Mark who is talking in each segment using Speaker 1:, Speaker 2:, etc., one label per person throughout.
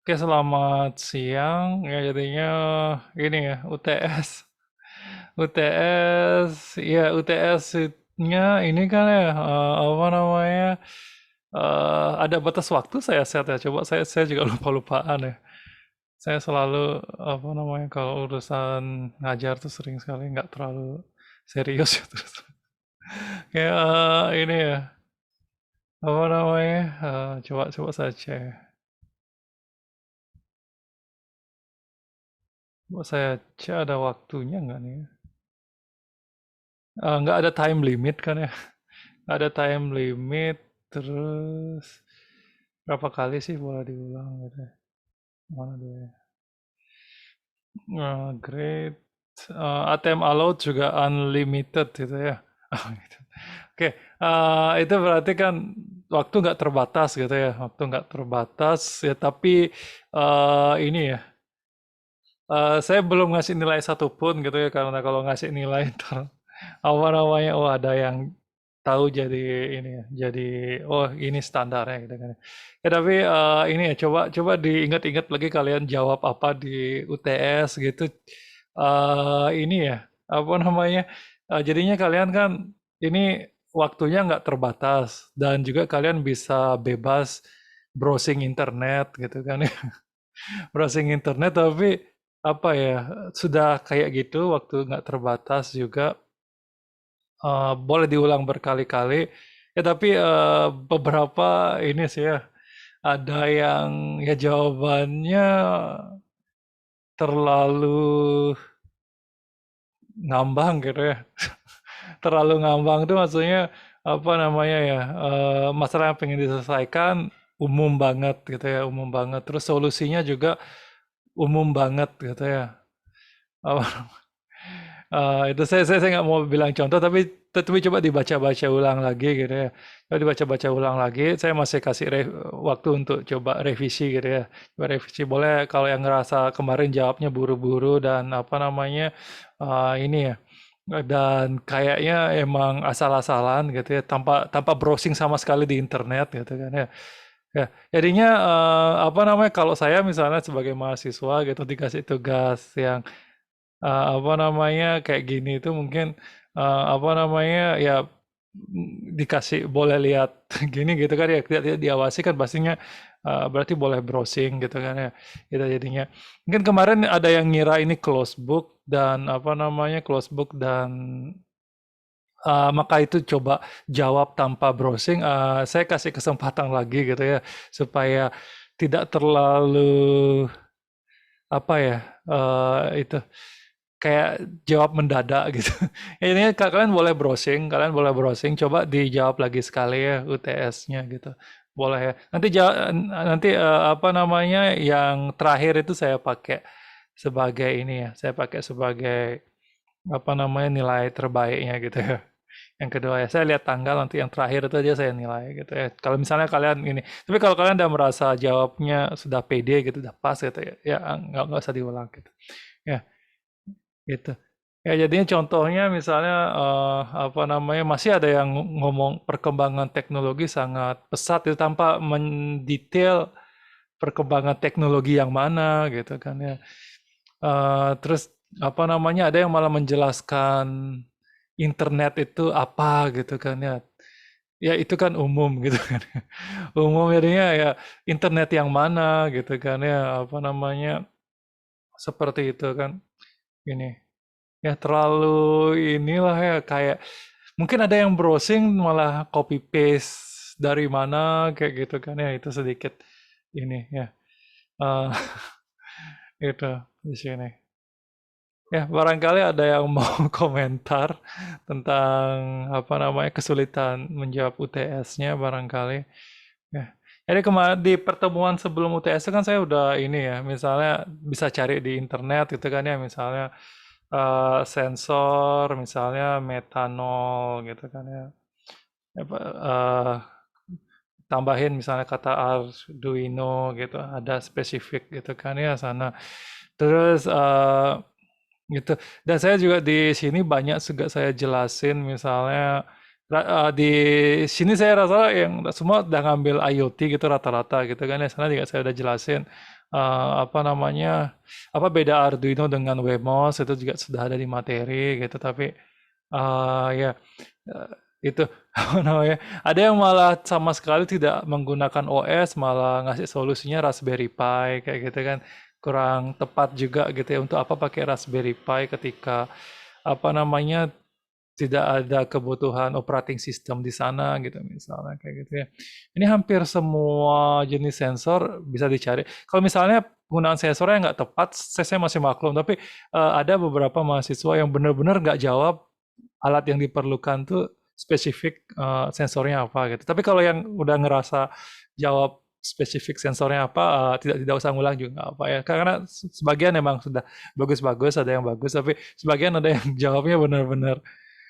Speaker 1: Oke, selamat siang. Ya, jadinya ini ya, UTS. UTS, ya UTS-nya ini kan ya, apa namanya, ada batas waktu saya set ya. Coba saya juga lupa-lupaan ya. Saya selalu, apa namanya, kalau urusan ngajar tuh sering sekali nggak terlalu serius ya terus. Kayak ini ya, apa namanya, coba saya cek. Coba saya cek ada waktunya nggak nih ya. Nggak ada time limit kan ya. Ada time limit, terus berapa kali sih boleh diulang gitu ya. Mana dia? Grade, ATM allowed juga unlimited gitu ya. Oh, gitu. Oke, itu berarti kan waktu nggak terbatas gitu ya. Waktu nggak terbatas ya, tapi ini ya, saya belum ngasih nilai satupun gitu ya, karena kalau ngasih nilai ntar apa namanya, oh ada yang tahu jadi ini ya, jadi oh ini standarnya gitu kan. Ya tapi ini ya, coba coba diingat-ingat lagi kalian jawab apa di UTS gitu. Ini ya, apa namanya, jadinya kalian kan ini waktunya nggak terbatas dan juga kalian bisa bebas browsing internet gitu kan ya. Browsing internet tapi apa ya, sudah kayak gitu waktu nggak terbatas juga. Boleh diulang berkali-kali. Ya tapi beberapa ini sih ya, ada yang ya jawabannya terlalu ngambang gitu ya. Terlalu ngambang tuh maksudnya apa namanya ya, masalah yang pengen diselesaikan umum banget gitu ya, umum banget. Terus solusinya juga umum banget gitu ya. Apa itu saya nggak mau bilang contoh, tapi coba dibaca-baca ulang lagi gitu ya. Coba dibaca-baca ulang lagi. Saya masih kasih waktu untuk coba revisi gitu ya. Coba revisi boleh kalau yang ngerasa kemarin jawabnya buru-buru dan apa namanya, ini ya. Dan kayaknya emang asal-asalan gitu ya, tanpa tanpa browsing sama sekali di internet gitu kan ya. Ya, jadinya apa namanya, kalau saya misalnya sebagai mahasiswa gitu dikasih tugas yang apa namanya, kayak gini itu mungkin, apa namanya, ya, dikasih boleh lihat gini gitu kan ya, tidak diawasi kan pastinya, berarti boleh browsing gitu kan ya, gitu jadinya. Mungkin kemarin ada yang ngira ini closed book dan apa namanya, closed book dan, maka itu coba jawab tanpa browsing, saya kasih kesempatan lagi gitu ya, supaya tidak terlalu apa ya, itu kayak jawab mendadak gitu. Ini kalian boleh browsing, coba dijawab lagi sekali ya UTS-nya gitu. Boleh ya. Nanti apa namanya yang terakhir itu saya pakai sebagai ini ya, saya pakai sebagai apa namanya nilai terbaiknya gitu ya. Yang kedua ya, saya lihat tanggal nanti yang terakhir itu aja saya nilai gitu ya. Kalau misalnya kalian ini, tapi kalau kalian udah merasa jawabnya sudah pede gitu, udah pas gitu ya, ya nggak usah diulang gitu. Ya, gitu. Ya jadinya contohnya misalnya apa namanya, masih ada yang ngomong perkembangan teknologi sangat pesat itu tanpa mendetail perkembangan teknologi yang mana gitu kan ya. Terus apa namanya, ada yang malah menjelaskan internet itu apa gitu kan ya. Ya itu kan umum gitu kan. Umum jadinya ya internet yang mana gitu kan ya, apa namanya, seperti itu kan ini. Ya terlalu inilah ya, kayak mungkin ada yang browsing malah copy paste dari mana kayak gitu kan ya, itu sedikit ini ya, eh itu di sini. Ya barangkali ada yang mau komentar tentang apa namanya, kesulitan menjawab UTS-nya barangkali. Ya. Jadi kemarin di pertemuan sebelum UTS itu kan saya udah ini ya, misalnya bisa cari di internet gitu kan ya, misalnya sensor, misalnya metanol gitu kan ya. Apa, tambahin misalnya kata Arduino gitu, ada spesifik gitu kan ya sana. Terus gitu. Dan saya juga di sini banyak juga saya jelasin misalnya Di sini saya rasa yang semua udah ngambil IoT gitu rata-rata gitu kan ya. Sana juga saya udah jelasin apa namanya, apa beda Arduino dengan Wemos itu juga sudah ada di materi gitu. Tapi ya eh, itu apa namanya? Ada yang malah sama sekali tidak menggunakan OS, malah ngasih solusinya Raspberry Pi kayak gitu kan. Kurang tepat juga gitu ya untuk apa pakai Raspberry Pi ketika apa namanya tidak ada kebutuhan operating system di sana gitu misalnya kayak gitu ya. Ini hampir semua jenis sensor bisa dicari. Kalau misalnya penggunaan sensornya nggak tepat, saya masih maklum. Tapi ada beberapa mahasiswa yang benar-benar nggak jawab alat yang diperlukan tuh spesifik sensornya apa gitu. Tapi kalau yang udah ngerasa jawab spesifik sensornya apa, tidak usah ngulang juga nggak apa ya. Karena sebagian memang sudah bagus-bagus, ada yang bagus, tapi sebagian ada yang jawabnya benar-benar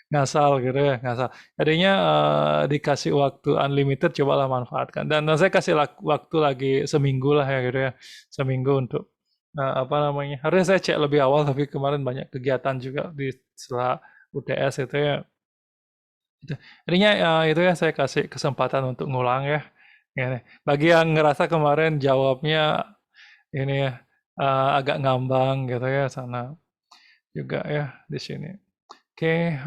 Speaker 1: ngasal gitu ya, ngasal. Jadinya dikasih waktu unlimited, cobalah manfaatkan. Dan saya kasih waktu lagi seminggu lah ya gitu ya, seminggu untuk apa namanya. Harusnya saya cek lebih awal, tapi kemarin banyak kegiatan juga di setelah UTS itu ya. Itu. Jadinya itu ya saya kasih kesempatan untuk ngulang ya. Ini. Bagi yang ngerasa kemarin jawabnya ini ya agak ngambang gitu ya sana juga ya di sini. Oke,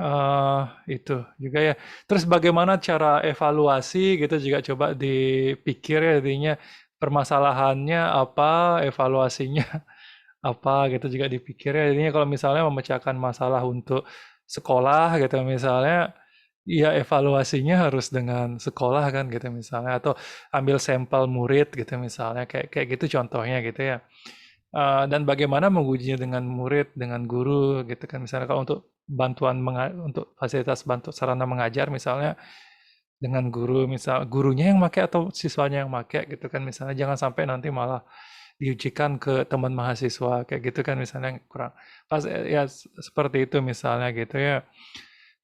Speaker 1: itu juga ya. Terus bagaimana cara evaluasi gitu juga coba dipikir ya intinya permasalahannya apa, evaluasinya apa gitu juga dipikir ya. Intinya kalau misalnya memecahkan masalah untuk sekolah gitu misalnya, ya evaluasinya harus dengan sekolah kan gitu misalnya atau ambil sampel murid gitu misalnya kayak kayak gitu contohnya gitu ya. Dan bagaimana mengujinya dengan murid, dengan guru gitu kan. Misalnya kalau untuk untuk fasilitas bantu sarana mengajar misalnya dengan guru, misal gurunya yang pakai atau siswanya yang pakai gitu kan misalnya jangan sampai nanti malah diujikan ke teman mahasiswa kayak gitu kan misalnya kurang pas ya seperti itu misalnya gitu ya.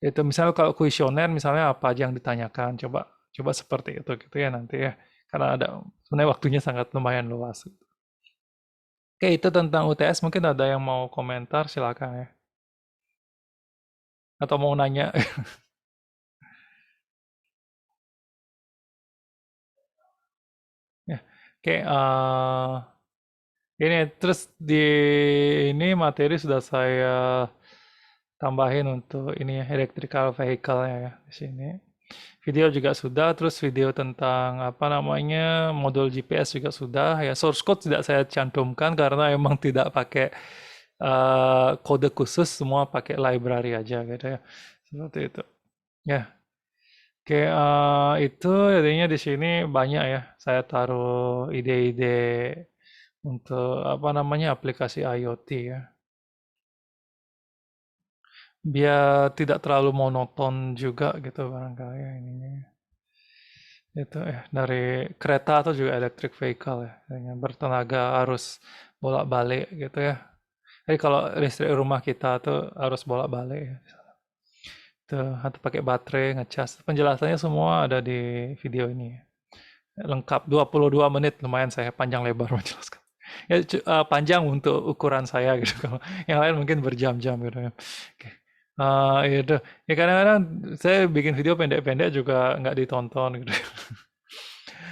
Speaker 1: Itu misalnya kalau kuesioner misalnya apa aja yang ditanyakan coba coba seperti itu gitu ya nanti ya. Karena ada sebenarnya waktunya sangat lumayan luas. Oke, itu tentang UTS. Mungkin ada yang mau komentar, silakan ya. Atau mau nanya. Ya. Oke, ini terus di ini materi sudah saya tambahin untuk ini ya, electrical vehicle-nya ya di sini. Video juga sudah, terus video tentang apa namanya modul GPS juga sudah. Ya, source code tidak saya cantumkan karena emang tidak pakai kode khusus, semua pakai library aja gitu ya. Seperti itu. Ya, oke, itu jadinya di sini banyak ya. Saya taruh ide-ide untuk apa namanya aplikasi IoT ya. Biar tidak terlalu monoton juga gitu barangkali ya ininya. Itu ya dari kereta atau juga electric vehicle ya, yang bertenaga arus bolak-balik gitu ya. Jadi kalau listrik rumah kita tuh harus bolak-balik ya. Tuh, atau pakai baterai ngecas. Penjelasannya semua ada di video ini. Lengkap 22 menit lumayan saya panjang lebar menjelaskan. Ya panjang untuk ukuran saya gitu kalau yang lain mungkin berjam-jam gitu ya. Oke. Itu ya kadang-kadang saya bikin video pendek-pendek juga nggak ditonton gitu.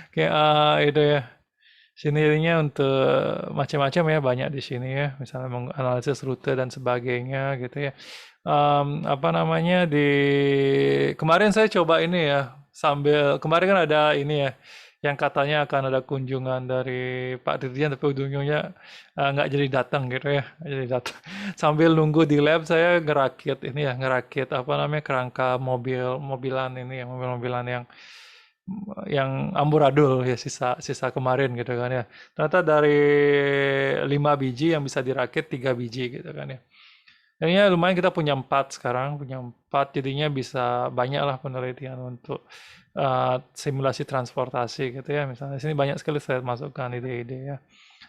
Speaker 1: Oke, itu ya. Sininya untuk macam-macam ya banyak di sini ya. Misalnya menganalisis rute dan sebagainya gitu ya. Apa namanya di kemarin saya coba ini ya sambil kemarin kan ada ini ya yang katanya akan ada kunjungan dari Pak Dirjen tapi ujung-ujungnya nggak jadi datang gitu ya nggak jadi datang sambil nunggu di lab saya ngerakit ini ya ngerakit apa namanya kerangka mobilan ini ya mobil-mobilan yang amburadul ya sisa sisa kemarin gitu kan ya ternyata dari 5 biji yang bisa dirakit 3 biji gitu kan ya. Jadinya lumayan kita punya 4 sekarang, punya 4 jadinya bisa banyak lah penelitian untuk simulasi transportasi gitu ya. Misalnya di sini banyak sekali saya masukkan ide-ide ya.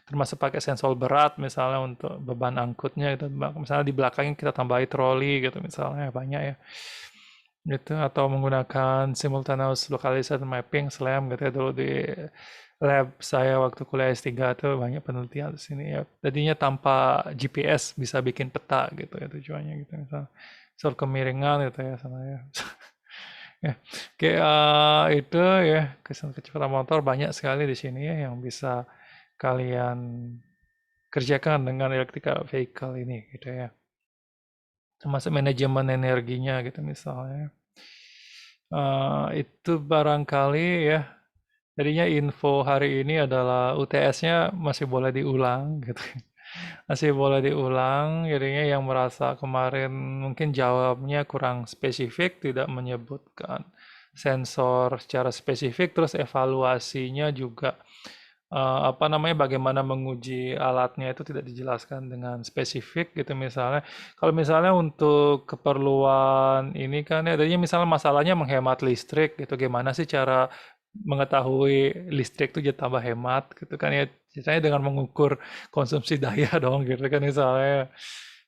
Speaker 1: Termasuk pakai sensor berat misalnya untuk beban angkutnya gitu. Misalnya di belakangnya kita tambahi troli gitu misalnya banyak ya. Gitu atau menggunakan simultaneous localization mapping SLAM gitu ya dulu di lab saya waktu kuliah S3 tuh banyak penelitian di sini ya. Jadinya tanpa GPS bisa bikin peta gitu ya tujuannya gitu misal soal kemiringan gitu ya sama ya. Ya, kayak itu ya kecepatan motor banyak sekali di sini ya yang bisa kalian kerjakan dengan electrical vehicle ini gitu ya. Termasuk manajemen energinya gitu misalnya. Itu barangkali ya. Jadinya info hari ini adalah UTS-nya masih boleh diulang gitu. Masih boleh diulang, jadinya yang merasa kemarin mungkin jawabnya kurang spesifik, tidak menyebutkan sensor secara spesifik, terus evaluasinya juga apa namanya bagaimana menguji alatnya itu tidak dijelaskan dengan spesifik gitu misalnya. Kalau misalnya untuk keperluan ini kan ya, adanya misalnya masalahnya menghemat listrik gitu, gimana sih cara mengetahui listrik itu jadi tambah hemat gitu kan ya, misalnya dengan mengukur konsumsi daya dong gitu kan misalnya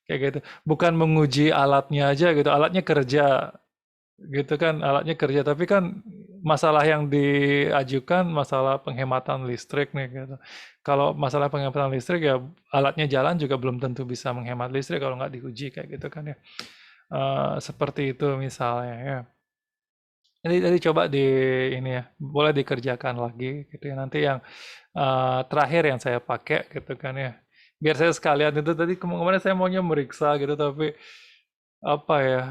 Speaker 1: kayak gitu. Bukan menguji alatnya aja gitu, alatnya kerja gitu kan, alatnya kerja tapi kan masalah yang diajukan masalah penghematan listrik nih gitu. Kalau masalah penghematan listrik ya alatnya jalan juga belum tentu bisa menghemat listrik kalau nggak diuji kayak gitu kan ya. Seperti itu misalnya ya. Jadi coba di ini ya, boleh dikerjakan lagi gitu ya. Nanti yang terakhir yang saya pakai gitu kan ya. Biar saya sekalian itu tadi kemarin saya maunya meriksa gitu tapi apa ya,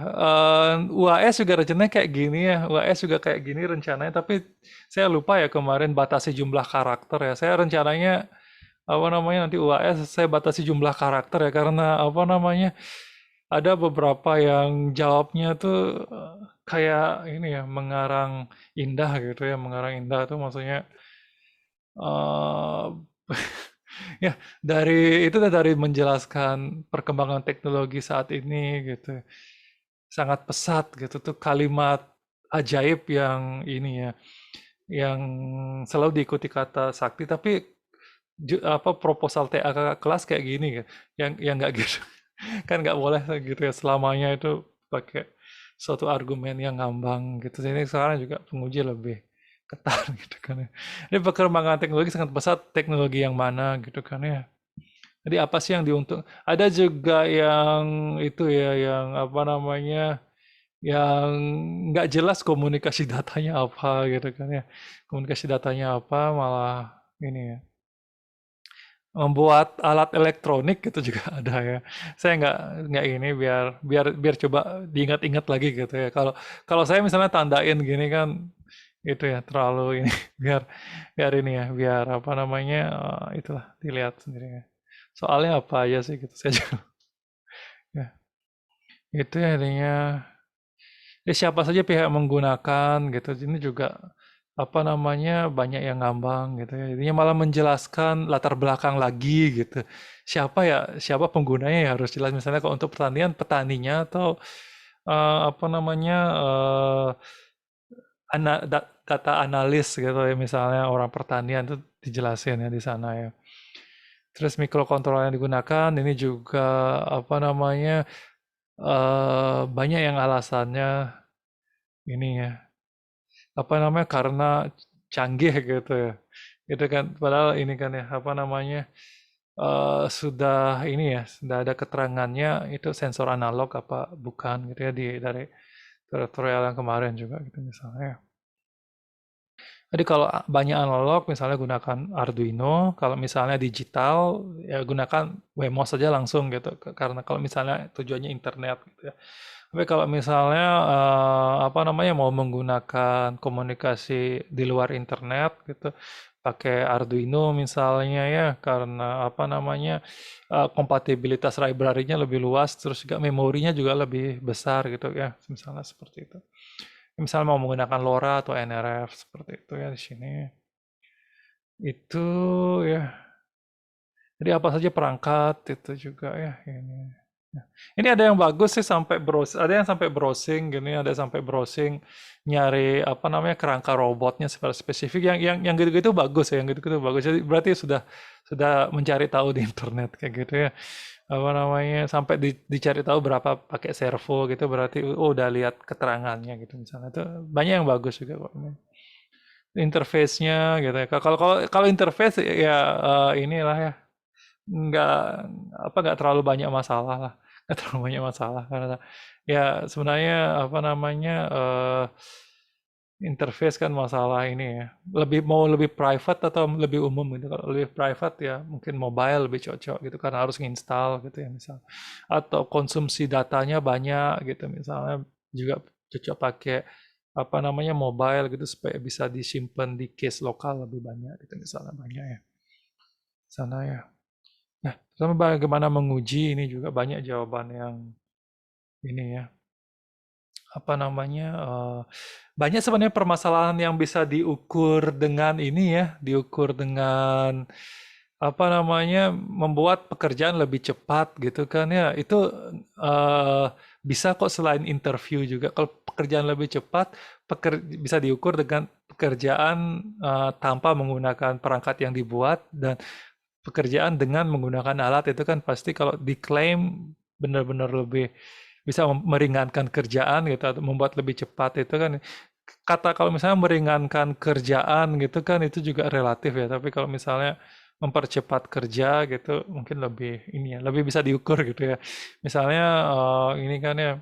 Speaker 1: UAS juga rencananya kayak gini ya, UAS juga kayak gini rencananya, tapi saya lupa ya kemarin batasi jumlah karakter ya. Saya rencananya apa namanya nanti UAS saya batasi jumlah karakter ya karena apa namanya ada beberapa yang jawabnya tuh kayak ini ya mengarang indah gitu ya, mengarang indah tuh maksudnya eh ya itu dari menjelaskan perkembangan teknologi saat ini gitu sangat pesat gitu tuh kalimat ajaib yang ini ya yang selalu diikuti kata sakti tapi apa proposal TA kakak kelas kayak gini ya yang nggak gitu kan nggak boleh gitu ya selamanya itu pakai suatu argumen yang ngambang gitu ini sekarang juga penguji lebih ketat gitu kan ya ini perkembangan teknologi sangat pesat teknologi yang mana gitu kan ya jadi apa sih yang diuntung ada juga yang itu ya yang apa namanya yang nggak jelas komunikasi datanya apa gitu kan ya. Komunikasi datanya apa malah ini ya. Membuat alat elektronik gitu juga ada ya. Saya nggak ini biar biar biar coba diingat-ingat lagi gitu ya. Kalau kalau saya misalnya tandain gini kan itu ya terlalu ini biar biar ini ya biar apa namanya itulah dilihat sendiri ya. Soalnya apa aja sih gitu saya juga ya. Itu ya intinya. Siapa saja pihak menggunakan gitu. Ini juga apa namanya banyak yang ngambang gitu ya. Ini malah menjelaskan latar belakang lagi gitu. Siapa penggunanya ya harus jelas. Misalnya kalau untuk pertanian petaninya atau apa namanya data analis gitu ya misalnya orang pertanian itu dijelasin ya di sana ya. Terus mikrokontroler yang digunakan ini juga apa namanya banyak yang alasannya ini ya apa namanya karena canggih gitu ya gitu kan padahal ini kan ya apa namanya sudah ini ya sudah ada keterangannya itu sensor analog apa bukan gitu ya dari tutorial yang kemarin juga gitu misalnya jadi kalau banyak analog misalnya gunakan Arduino kalau misalnya digital ya gunakan Wemos saja langsung gitu karena kalau misalnya tujuannya internet gitu ya tapi kalau misalnya apa namanya mau menggunakan komunikasi di luar internet gitu, pakai Arduino misalnya ya, karena apa namanya kompatibilitas library-nya lebih luas, terus juga memorinya juga lebih besar gitu ya, misalnya seperti itu. Misalnya mau menggunakan LoRa atau NRF seperti itu ya di sini. Itu ya. Jadi apa saja perangkat itu juga ya ini. Nah, ini ada yang bagus sih sampai ada yang sampai browsing gini, ada yang sampai browsing nyari apa namanya kerangka robotnya secara spesifik yang gitu-gitu bagus ya, yang gitu-gitu bagus. Jadi berarti sudah mencari tahu di internet kayak gitu ya. Apa namanya sampai dicari tahu berapa pakai servo gitu berarti oh udah lihat keterangannya gitu misalnya. Itu banyak yang bagus juga kok. Interface-nya gitu ya. Kalau kalau kalau interface ya inilah ya nggak nggak terlalu banyak masalah lah nggak terlalu banyak masalah karena ya sebenarnya apa namanya interface kan masalah ini ya. Lebih private atau lebih umum gitu. Kalau lebih private ya mungkin mobile lebih cocok gitu karena harus nginstal gitu ya misal. Atau konsumsi datanya banyak gitu misalnya juga cocok pakai apa namanya mobile gitu supaya bisa disimpan di case lokal lebih banyak gitu misalnya banyak ya. Sana ya. Nah, sama bagaimana menguji ini juga banyak jawaban yang ini ya apa namanya banyak sebenarnya permasalahan yang bisa diukur dengan ini ya, diukur dengan apa namanya membuat pekerjaan lebih cepat gitu kan ya. Itu eh, bisa kok selain interview juga. Kalau pekerjaan lebih cepat, bisa diukur dengan pekerjaan tanpa menggunakan perangkat yang dibuat dan pekerjaan dengan menggunakan alat itu kan pasti kalau diklaim benar-benar lebih bisa meringankan kerjaan gitu atau membuat lebih cepat itu kan kata kalau misalnya meringankan kerjaan gitu kan itu juga relatif ya tapi kalau misalnya mempercepat kerja gitu mungkin lebih ini ya lebih bisa diukur gitu ya misalnya ini kan ya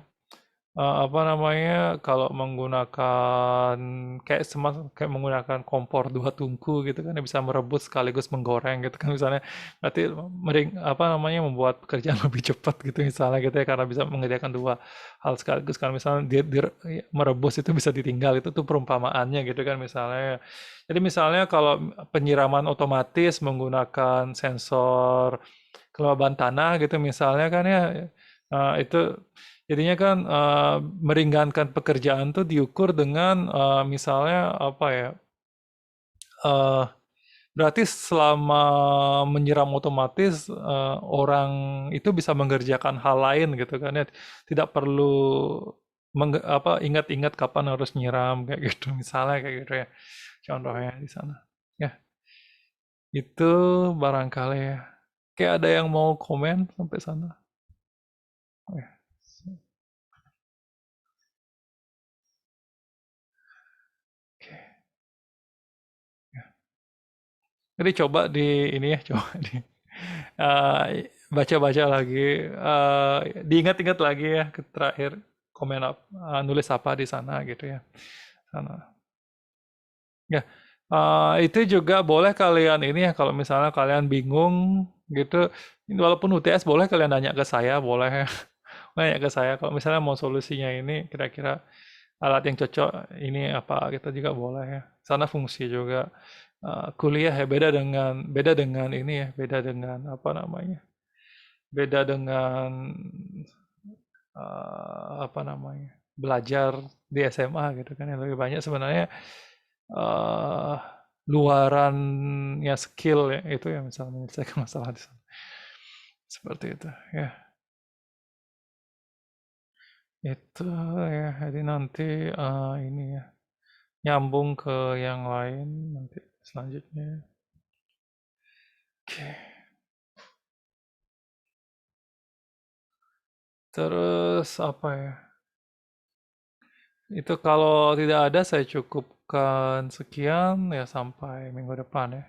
Speaker 1: apa namanya, kalau menggunakan kayak menggunakan kompor dua tungku gitu kan, ya bisa merebus sekaligus menggoreng gitu kan misalnya. Berarti apa namanya membuat pekerjaan lebih cepat gitu misalnya gitu ya karena bisa mengerjakan dua hal sekaligus. Kalau misalnya merebus itu bisa ditinggal itu tuh perumpamaannya gitu kan misalnya. Jadi misalnya kalau penyiraman otomatis menggunakan sensor kelembaban tanah gitu misalnya kan ya itu jadinya kan meringankan pekerjaan tuh diukur dengan misalnya apa ya eh, berarti selama menyiram otomatis orang itu bisa mengerjakan hal lain gitu kan ya tidak perlu apa ingat-ingat kapan harus nyiram kayak gitu misalnya kayak gitu ya contohnya di sana ya itu barangkali ya kayak ada yang mau komen sampai sana. Oh, ya. Oke. Jadi coba di ini ya, coba di baca-baca lagi, diingat-ingat lagi ya ke terakhir komen nulis apa di sana gitu ya. Sana. Ya, itu juga boleh kalian ini ya kalau misalnya kalian bingung gitu, walaupun UTS boleh kalian nanya ke saya, boleh ya. Nanya ke saya kalau misalnya mau solusinya ini kira-kira alat yang cocok ini apa kita juga boleh ya. Sana fungsi juga kuliah ya beda dengan ini ya, beda dengan apa namanya? Beda dengan apa namanya? Belajar di SMA gitu kan yang lebih banyak sebenarnya eh luarannya skill ya itu ya misalnya menyelesaikan masalah di sana. Seperti itu ya. Itu ya, jadi nanti ini ya nyambung ke yang lain nanti selanjutnya. Oke. Terus apa ya? Itu kalau tidak ada saya cukupkan sekian ya sampai minggu depan ya.